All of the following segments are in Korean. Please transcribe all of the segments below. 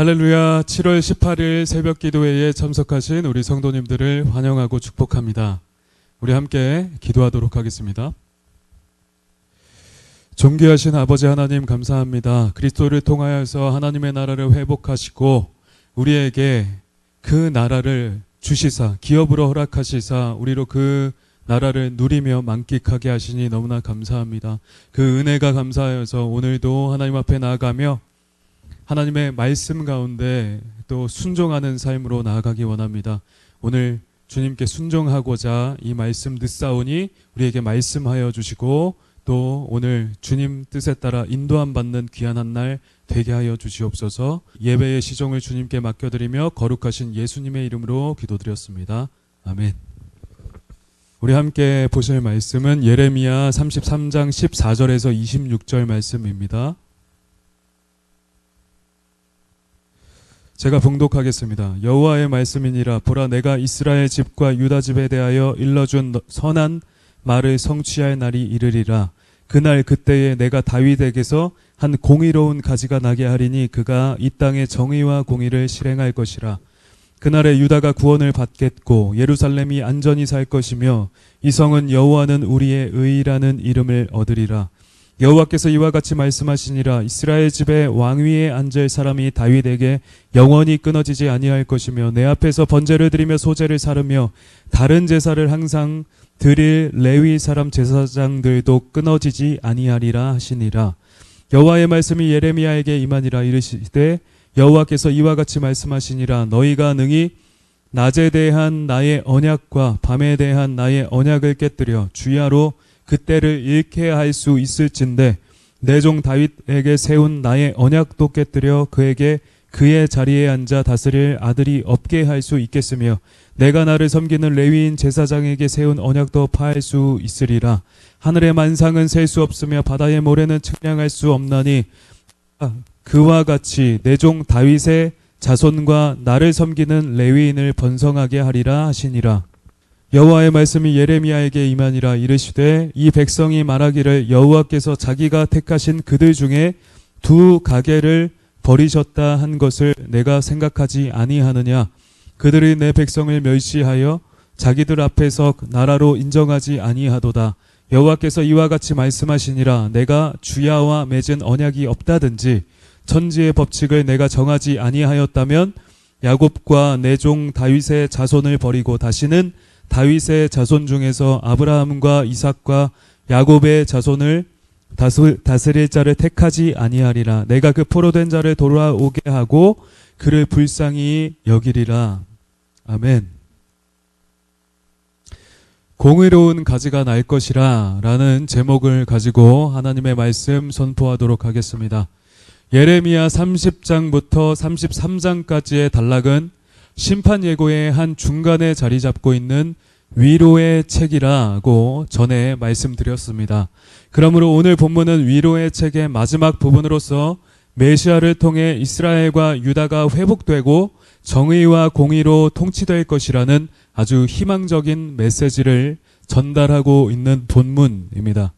할렐루야. 7월 18일 새벽 기도회에 참석하신 우리 성도님들을 환영하고 축복합니다. 우리 함께 기도하도록 하겠습니다. 존귀하신 아버지 하나님 감사합니다. 그리스도를 통하여서 하나님의 나라를 회복하시고 우리에게 그 나라를 주시사 기업으로 허락하시사 우리로 그 나라를 누리며 만끽하게 하시니 너무나 감사합니다. 그 은혜가 감사하여서 오늘도 하나님 앞에 나아가며 하나님의 말씀 가운데 또 순종하는 삶으로 나아가기 원합니다. 오늘 주님께 순종하고자 이 말씀 듣사오니 우리에게 말씀하여 주시고 또 오늘 주님 뜻에 따라 인도함 받는 귀한 한 날 되게 하여 주시옵소서. 예배의 시종을 주님께 맡겨드리며 거룩하신 예수님의 이름으로 기도드렸습니다. 아멘. 우리 함께 보실 말씀은 예레미야 33장 14절에서 26절 말씀입니다. 제가 봉독하겠습니다. 여호와의 말씀이니라. 보라, 내가 이스라엘 집과 유다 집에 대하여 일러준 선한 말을 성취할 날이 이르리라. 그날 그때에 내가 다윗에게서 한 공의로운 가지가 나게 하리니 그가 이 땅의 정의와 공의를 실행할 것이라. 그날에 유다가 구원을 받겠고 예루살렘이 안전히 살 것이며 이 성은 여호와는 우리의 의라는 이름을 얻으리라. 여호와께서 이와 같이 말씀하시니라. 이스라엘 집의 왕위에 앉을 사람이 다윗에게 영원히 끊어지지 아니할 것이며 내 앞에서 번제를 드리며 소제를 사르며 다른 제사를 항상 드릴 레위 사람 제사장들도 끊어지지 아니하리라 하시니라. 여호와의 말씀이 예레미야에게 임하니라. 이르시되 여호와께서 이와 같이 말씀하시니라. 너희가 능히 낮에 대한 나의 언약과 밤에 대한 나의 언약을 깨뜨려 주야로 그때를 잃게 할 수 있을진데 내 종 다윗에게 세운 나의 언약도 깨뜨려 그에게 그의 자리에 앉아 다스릴 아들이 없게 할 수 있겠으며 내가 나를 섬기는 레위인 제사장에게 세운 언약도 파할 수 있으리라. 하늘의 만상은 셀 수 없으며 바다의 모래는 측량할 수 없나니 그와 같이 내 종 다윗의 자손과 나를 섬기는 레위인을 번성하게 하리라 하시니라. 여호와의 말씀이 예레미야에게 임하니라. 이르시되 이 백성이 말하기를 여호와께서 자기가 택하신 그들 중에 두 가게를 버리셨다 한 것을 내가 생각하지 아니하느냐. 그들이 내 백성을 멸시하여 자기들 앞에서 나라로 인정하지 아니하도다. 여호와께서 이와 같이 말씀하시니라. 내가 주야와 맺은 언약이 없다든지 천지의 법칙을 내가 정하지 아니하였다면 야곱과 내 종 다윗의 자손을 버리고 다시는 다윗의 자손 중에서 아브라함과 이삭과 야곱의 자손을 다스릴 자를 택하지 아니하리라. 내가 그 포로된 자를 돌아오게 하고 그를 불쌍히 여기리라. 아멘. 공의로운 가지가 날 것이라 라는 제목을 가지고 하나님의 말씀 선포하도록 하겠습니다. 예레미야 30장부터 33장까지의 단락은 심판 예고의 한 중간에 자리 잡고 있는 위로의 책이라고 전에 말씀드렸습니다. 그러므로 오늘 본문은 위로의 책의 마지막 부분으로서 메시아를 통해 이스라엘과 유다가 회복되고 정의와 공의로 통치될 것이라는 아주 희망적인 메시지를 전달하고 있는 본문입니다.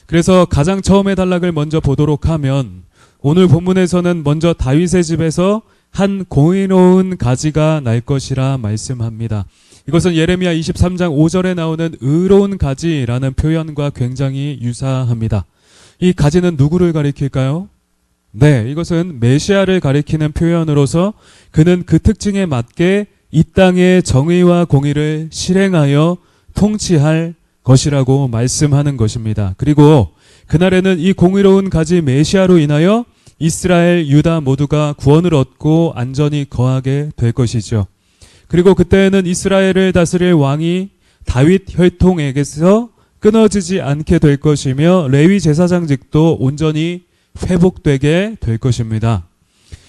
그래서 가장 처음의 단락을 먼저 보도록 하면 오늘 본문에서는 먼저 다윗의 집에서 한 공의로운 가지가 날 것이라 말씀합니다. 이것은 예레미야 23장 5절에 나오는 의로운 가지라는 표현과 굉장히 유사합니다. 이 가지는 누구를 가리킬까요? 네, 이것은 메시아를 가리키는 표현으로서 그는 그 특징에 맞게 이 땅의 정의와 공의를 실행하여 통치할 것이라고 말씀하는 것입니다. 그리고 그날에는 이 공의로운 가지 메시아로 인하여 이스라엘, 유다 모두가 구원을 얻고 안전히 거하게 될 것이죠. 그리고 그때에는 이스라엘을 다스릴 왕이 다윗 혈통에게서 끊어지지 않게 될 것이며 레위 제사장직도 온전히 회복되게 될 것입니다.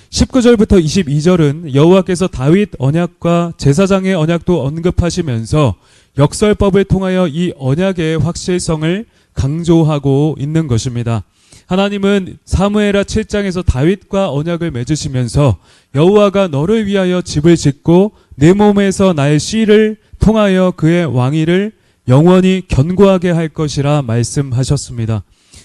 19절부터 22절은 여호와께서 다윗 언약과 제사장의 언약도 언급하시면서 역설법을 통하여 이 언약의 확실성을 강조하고 있는 것입니다. 하나님은 사무엘하 7장에서 다윗과 언약을 맺으시면서 여호와가 너를 위하여 집을 짓고 내 몸에서 나의 씨를 통하여 그의 왕위를 영원히 견고하게 할 것이라 말씀하셨습니다.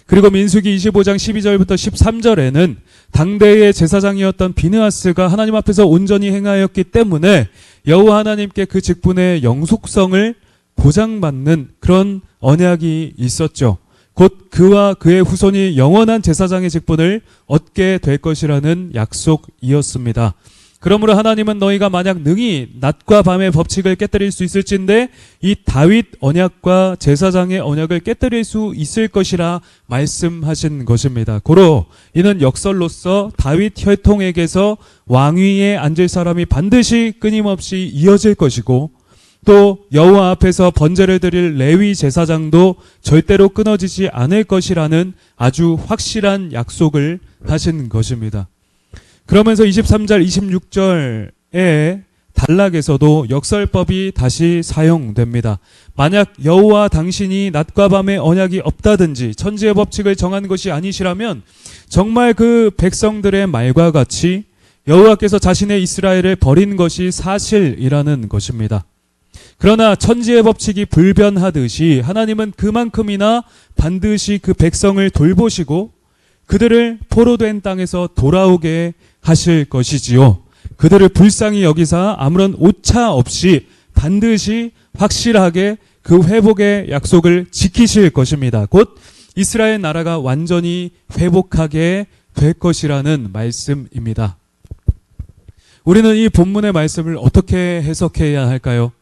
그리고 민수기 25장 12절부터 13절에는 당대의 제사장이었던 비느하스가 하나님 앞에서 온전히 행하였기 때문에 여호와 하나님께 그 직분의 영속성을 보장받는 그런 언약이 있었죠. 곧 그와 그의 후손이 영원한 제사장의 직분을 얻게 될 것이라는 약속이었습니다. 그러므로 하나님은 너희가 만약 능히 낮과 밤의 법칙을 깨뜨릴 수 있을진데 이 다윗 언약과 제사장의 언약을 깨뜨릴 수 있을 것이라 말씀하신 것입니다. 고로 이는 역설로서 다윗 혈통에게서 왕위에 앉을 사람이 반드시 끊임없이 이어질 것이고 또 여호와 앞에서 번제를 드릴 레위 제사장도 절대로 끊어지지 않을 것이라는 아주 확실한 약속을 하신 것입니다. 그러면서 23절 26절의 단락에서도 역설법이 다시 사용됩니다. 만약 여호와 당신이 낮과 밤의 언약이 없다든지 천지의 법칙을 정한 것이 아니시라면 정말 그 백성들의 말과 같이 여호와께서 자신의 이스라엘을 버린 것이 사실이라는 것입니다. 그러나 천지의 법칙이 불변하듯이 하나님은 그만큼이나 반드시 그 백성을 돌보시고 그들을 포로된 땅에서 돌아오게 하실 것이지요. 그들을 불쌍히 여기사 아무런 오차 없이 반드시 확실하게 그 회복의 약속을 지키실 것입니다. 곧 이스라엘 나라가 완전히 회복하게 될 것이라는 말씀입니다. 우리는 이 본문의 말씀을 어떻게 해석해야 할까요?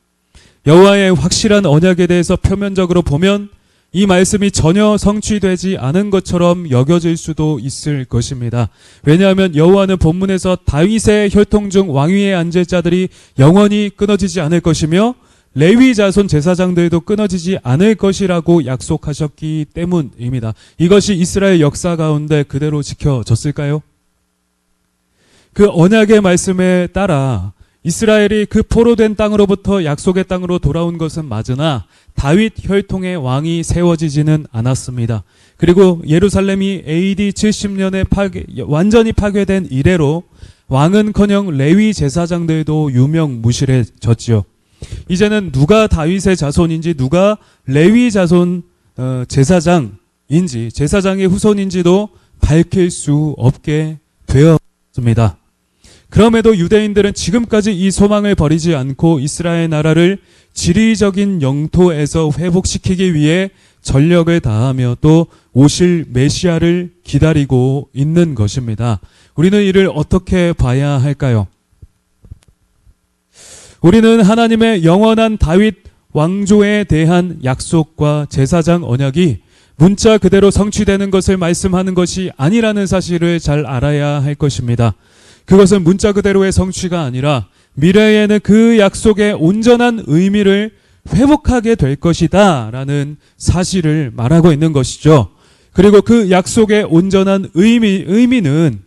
여호와의 확실한 언약에 대해서 표면적으로 보면 이 말씀이 전혀 성취되지 않은 것처럼 여겨질 수도 있을 것입니다. 왜냐하면 여호와는 본문에서 다윗의 혈통 중 왕위에 앉을 자들이 영원히 끊어지지 않을 것이며 레위 자손 제사장들도 끊어지지 않을 것이라고 약속하셨기 때문입니다. 이것이 이스라엘 역사 가운데 그대로 지켜졌을까요? 그 언약의 말씀에 따라 이스라엘이 그 포로된 땅으로부터 약속의 땅으로 돌아온 것은 맞으나 다윗 혈통의 왕이 세워지지는 않았습니다. 그리고 예루살렘이 AD 70년에 완전히 파괴된 이래로 왕은커녕 레위 제사장들도 유명무실해졌지요. 이제는 누가 다윗의 자손인지 누가 레위 자손 제사장인지 제사장의 후손인지도 밝힐 수 없게 되었습니다. 그럼에도 유대인들은 지금까지 이 소망을 버리지 않고 이스라엘 나라를 지리적인 영토에서 회복시키기 위해 전력을 다하며 또 오실 메시아를 기다리고 있는 것입니다. 우리는 이를 어떻게 봐야 할까요? 우리는 하나님의 영원한 다윗 왕조에 대한 약속과 제사장 언약이 문자 그대로 성취되는 것을 말씀하는 것이 아니라는 사실을 잘 알아야 할 것입니다. 그것은 문자 그대로의 성취가 아니라 미래에는 그 약속의 온전한 의미를 회복하게 될 것이다 라는 사실을 말하고 있는 것이죠. 그리고 그 약속의 온전한 의미는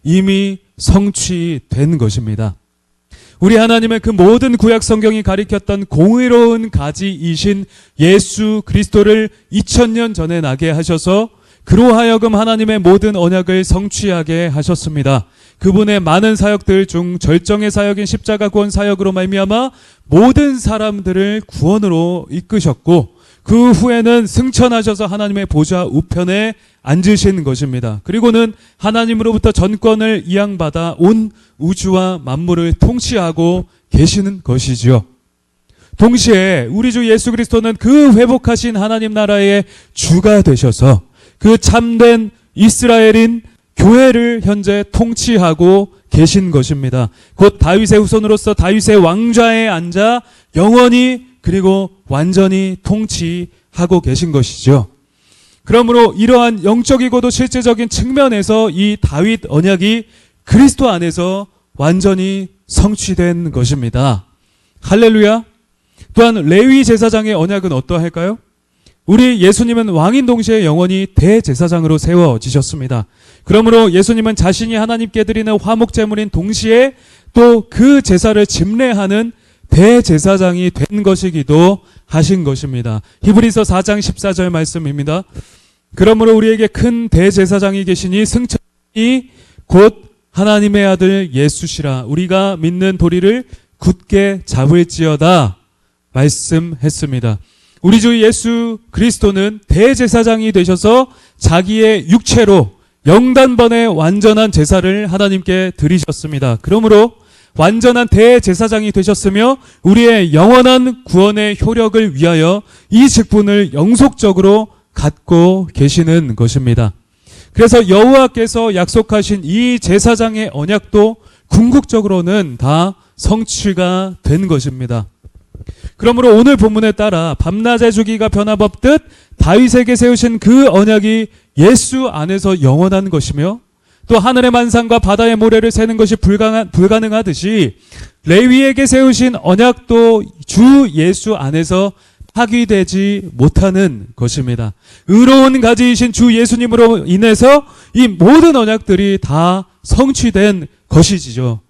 이미 성취된 것입니다. 우리 하나님의 그 모든 구약 성경이 가리켰던 공의로운 가지이신 예수 그리스도를 2000년 전에 나게 하셔서 그로 하여금 하나님의 모든 언약을 성취하게 하셨습니다. 그분의 많은 사역들 중 절정의 사역인 십자가 구원 사역으로 말미암아 모든 사람들을 구원으로 이끄셨고 그 후에는 승천하셔서 하나님의 보좌 우편에 앉으신 것입니다. 그리고는 하나님으로부터 전권을 이양받아 온 우주와 만물을 통치하고 계시는 것이지요. 동시에 우리 주 예수 그리스도는 그 회복하신 하나님 나라의 주가 되셔서 그 참된 이스라엘인 교회를 현재 통치하고 계신 것입니다. 곧 다윗의 후손으로서 다윗의 왕좌에 앉아 영원히 그리고 완전히 통치하고 계신 것이죠. 그러므로 이러한 영적이고도 실제적인 측면에서 이 다윗 언약이 그리스도 안에서 완전히 성취된 것입니다. 할렐루야. 또한 레위 제사장의 언약은 어떠할까요? 우리 예수님은 왕인 동시에 영원히 대제사장으로 세워지셨습니다. 그러므로 예수님은 자신이 하나님께 드리는 화목제물인 동시에 또 그 제사를 집례하는 대제사장이 된 것이기도 하신 것입니다. 히브리서 4장 14절 말씀입니다. 그러므로 우리에게 큰 대제사장이 계시니 승천이 곧 하나님의 아들 예수시라 우리가 믿는 도리를 굳게 잡을지어다 말씀했습니다. 우리 주 예수 그리스도는 대제사장이 되셔서 자기의 육체로 영단번에 완전한 제사를 하나님께 드리셨습니다. 그러므로 완전한 대제사장이 되셨으며 우리의 영원한 구원의 효력을 위하여 이 직분을 영속적으로 갖고 계시는 것입니다. 그래서 여호와께서 약속하신 이 제사장의 언약도 궁극적으로는 다 성취가 된 것입니다. 그러므로 오늘 본문에 따라 밤낮의 주기가 변함없듯 다윗에게 세우신 그 언약이 예수 안에서 영원한 것이며 또 하늘의 만상과 바다의 모래를 세는 것이 불가능하듯이 레위에게 세우신 언약도 주 예수 안에서 파기되지 못하는 것입니다. 의로운 가지이신 주 예수님으로 인해서 이 모든 언약들이 다 성취된 것이지요.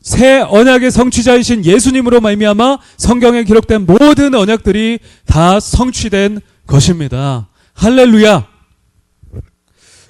새 언약의 성취자이신 예수님으로 말미암아 성경에 기록된 모든 언약들이 다 성취된 것입니다. 할렐루야.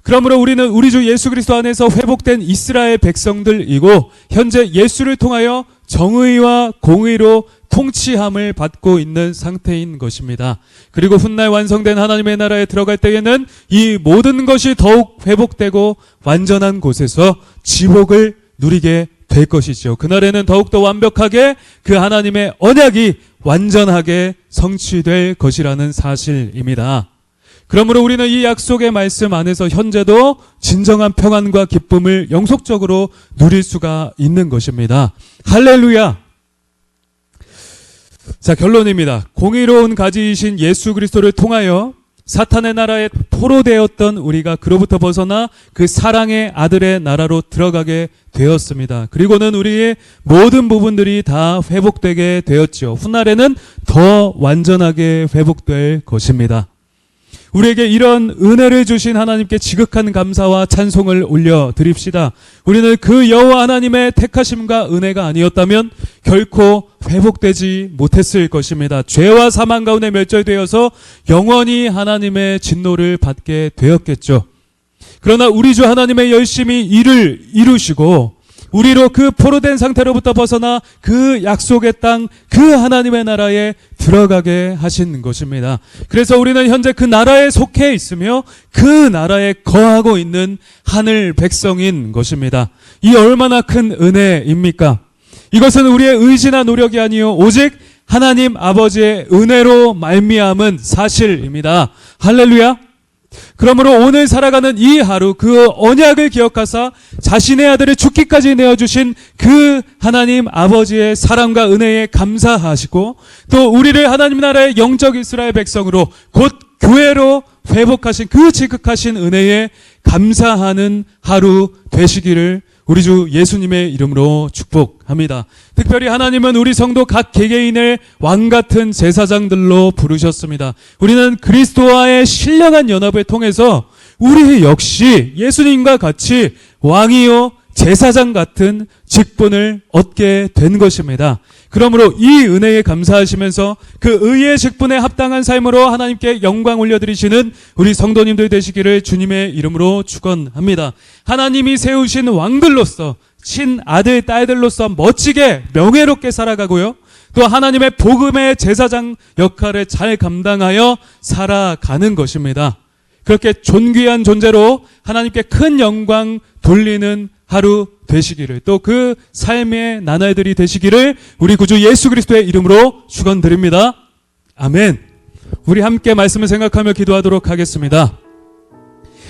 그러므로 우리는 우리 주 예수 그리스도 안에서 회복된 이스라엘 백성들이고 현재 예수를 통하여 정의와 공의로 통치함을 받고 있는 상태인 것입니다. 그리고 훗날 완성된 하나님의 나라에 들어갈 때에는 이 모든 것이 더욱 회복되고 완전한 곳에서 지복을 누리게 될 것이죠. 그날에는 더욱더 완벽하게 그 하나님의 언약이 완전하게 성취될 것이라는 사실입니다. 그러므로 우리는 이 약속의 말씀 안에서 현재도 진정한 평안과 기쁨을 영속적으로 누릴 수가 있는 것입니다. 할렐루야. 자, 결론입니다. 공의로운 가지이신 예수 그리스도를 통하여 사탄의 나라에 포로되었던 우리가 그로부터 벗어나 그 사랑의 아들의 나라로 들어가게 되었습니다. 그리고는 우리의 모든 부분들이 다 회복되게 되었죠. 훗날에는 더 완전하게 회복될 것입니다. 우리에게 이런 은혜를 주신 하나님께 지극한 감사와 찬송을 올려드립시다. 우리는 그 여호와 하나님의 택하심과 은혜가 아니었다면 결코 회복되지 못했을 것입니다. 죄와 사망 가운데 멸절되어서 영원히 하나님의 진노를 받게 되었겠죠. 그러나 우리 주 하나님의 열심히 일을 이루시고 우리로 그 포로된 상태로부터 벗어나 그 약속의 땅, 그 하나님의 나라에 들어가게 하신 것입니다. 그래서 우리는 현재 그 나라에 속해 있으며 그 나라에 거하고 있는 하늘 백성인 것입니다. 이 얼마나 큰 은혜입니까? 이것은 우리의 의지나 노력이 아니요 오직 하나님 아버지의 은혜로 말미암은 사실입니다. 할렐루야. 그러므로 오늘 살아가는 이 하루 그 언약을 기억하사 자신의 아들을 죽기까지 내어주신 그 하나님 아버지의 사랑과 은혜에 감사하시고 또 우리를 하나님 나라의 영적 이스라엘 백성으로 곧 교회로 회복하신 그 지극하신 은혜에 감사하는 하루 되시기를 우리 주 예수님의 이름으로 축복합니다. 특별히 하나님은 우리 성도 각 개개인을 왕같은 제사장들로 부르셨습니다. 우리는 그리스도와의 신령한 연합을 통해서 우리 역시 예수님과 같이 왕이요 제사장 같은 직분을 얻게 된 것입니다. 그러므로 이 은혜에 감사하시면서 그 의의 직분에 합당한 삶으로 하나님께 영광 올려드리시는 우리 성도님들 되시기를 주님의 이름으로 축원합니다. 하나님이 세우신 왕들로서 친아들 딸들로서 멋지게 명예롭게 살아가고요. 또 하나님의 복음의 제사장 역할을 잘 감당하여 살아가는 것입니다. 그렇게 존귀한 존재로 하나님께 큰 영광 돌리는 하루 되시기를 또 그 삶의 나날들이 되시기를 우리 구주 예수 그리스도의 이름으로 축원드립니다. 아멘. 우리 함께 말씀을 생각하며 기도하도록 하겠습니다.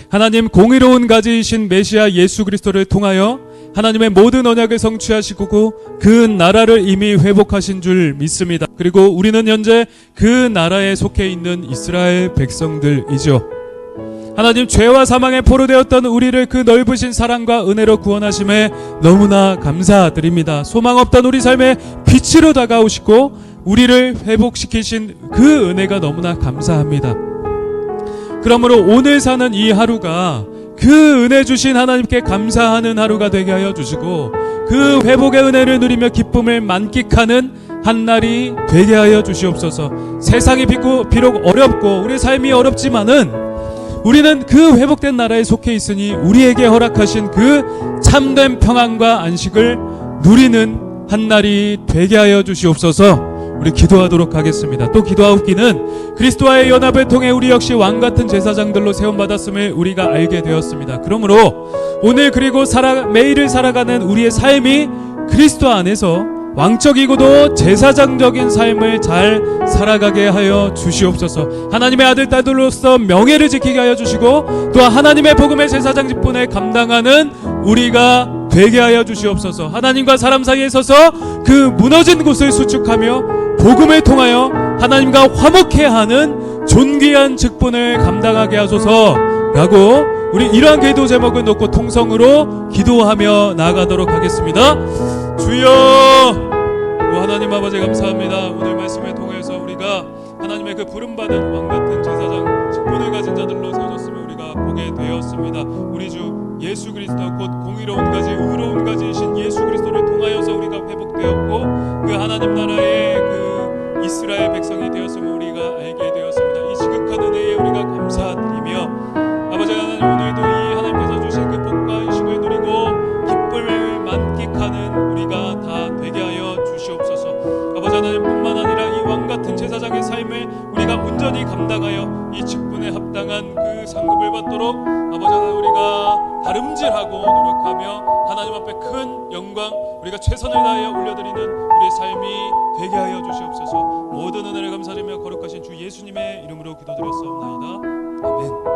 하나님 공의로운 가지이신 메시아 예수 그리스도를 통하여 하나님의 모든 언약을 성취하시고 그 나라를 이미 회복하신 줄 믿습니다. 그리고 우리는 현재 그 나라에 속해 있는 이스라엘 백성들이죠. 하나님 죄와 사망에 포로되었던 우리를 그 넓으신 사랑과 은혜로 구원하심에 너무나 감사드립니다. 소망 없던 우리 삶에 빛으로 다가오시고 우리를 회복시키신 그 은혜가 너무나 감사합니다. 그러므로 오늘 사는 이 하루가 그 은혜 주신 하나님께 감사하는 하루가 되게 하여 주시고 그 회복의 은혜를 누리며 기쁨을 만끽하는 한 날이 되게 하여 주시옵소서. 세상이 비록 어렵고 우리 삶이 어렵지만은 우리는 그 회복된 나라에 속해 있으니 우리에게 허락하신 그 참된 평안과 안식을 누리는 한 날이 되게 하여 주시옵소서. 우리 기도하도록 하겠습니다. 또 기도하옵기는 그리스도와의 연합을 통해 우리 역시 왕같은 제사장들로 세움받았음을 우리가 알게 되었습니다. 그러므로 오늘 그리고 매일을 살아가는 우리의 삶이 그리스도 안에서 왕적이고도 제사장적인 삶을 잘 살아가게 하여 주시옵소서. 하나님의 아들 딸들로서 명예를 지키게 하여 주시고 또한 하나님의 복음의 제사장 직분을 감당하는 우리가 되게 하여 주시옵소서. 하나님과 사람 사이에 서서 그 무너진 곳을 수축하며 복음을 통하여 하나님과 화목해 하는 존귀한 직분을 감당하게 하소서 라고 우리 이러한 기도 제목을 놓고 통성으로 기도하며 나아가도록 하겠습니다. 주여, 하나님 아버지 감사합니다. 오늘 말씀을 통해서 우리가 하나님의 그 부름받은 왕같은 제사장 직분을 가진 자들로 세워졌음을 우리가 보게 되었습니다. 우리 주 예수 그리스도 곧 공의로운 가지 의로운 가지이신 예수 그리스도를 통하여서 우리가 회복되었고 그 하나님 나라의 그 이스라엘 백성이 되었음을 우리가 알게 되었습니다. 이 지극한 은혜에 우리가 감사드리며 아버지 하나님, 오늘도 이 하나님께서 주신 그 복과 의식을 누리고 기쁨을 만끽하는 우리가 다 되게 하여 주시옵소서. 아버지 하나님 뿐만 아니라 이 왕같은 제사장의 삶을 우리가 온전히 감당하여 이 직분에 합당한 그 상급을 받도록 아버지 하나님 우리가 다름질하고 노력하며 하나님 앞에 큰 영광 우리가 최선을 다하여 올려드리는 우리의 삶이 되게 하여 주시옵소서. 모든 은혜를 감사드리며 거룩하신 주 예수님의 이름으로 기도드렸사옵나이다. 아멘.